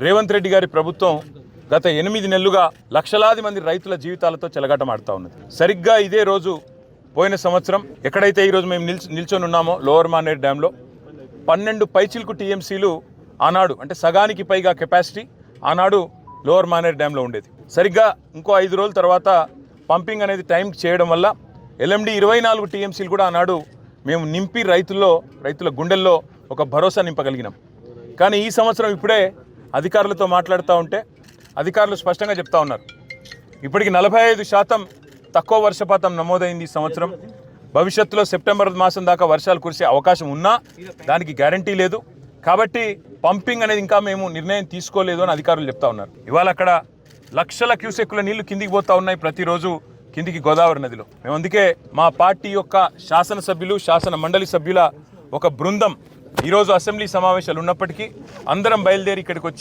రేవంత్ రెడ్డి గారి ప్రభుత్వం గత 8 నెలలుగా లక్షలాది మంది రైతుల జీవితాలతో చెలగాటమాడుతూ ఉన్నది. సరిగ్గా ఇదే రోజు పోయిన సంవత్సరం ఎక్కడైతే ఈరోజు మేము నిల్చొని ఉన్నామో లోవర్ మానేర్ డ్యాంలో 12 పైచిల్కు టీఎంసీలు ఆనాడు, అంటే సగానికి పైగా కెపాసిటీ ఆనాడు లోవర్ మానేర్ డ్యాంలో ఉండేది. సరిగ్గా ఇంకో 5 రోజుల తర్వాత పంపింగ్ అనేది టైంకి చేయడం వల్ల ఎల్ఎండి 24 టీఎంసీలు కూడా ఆనాడు మేము నింపి రైతుల గుండెల్లో ఒక భరోసా నింపగలిగినాం. కానీ ఈ సంవత్సరం ఇప్పుడే అధికారులతో మాట్లాడుతూ ఉంటే అధికారులు స్పష్టంగా చెప్తా ఉన్నారు, ఇప్పటికి 45% తక్కువ వర్షపాతం నమోదైంది ఈ సంవత్సరం. భవిష్యత్తులో సెప్టెంబర్ మాసం దాకా వర్షాలు కురిసే అవకాశం ఉన్నా దానికి గ్యారంటీ లేదు. కాబట్టి పంపింగ్ అనేది ఇంకా మేము నిర్ణయం తీసుకోలేదు అని అధికారులు చెప్తా ఉన్నారు. ఇవాళ అక్కడ లక్షల క్యూసెక్కుల నీళ్లు కిందికి పోతా ఉన్నాయి ప్రతిరోజు కిందికి గోదావరి నదిలో. మేము అందుకే మా పార్టీ యొక్క శాసనసభ్యులు, శాసన మండలి సభ్యుల ఒక బృందం ఈరోజు అసెంబ్లీ సమావేశాలు ఉన్నప్పటికీ అందరం బయలుదేరి ఇక్కడికి వచ్చి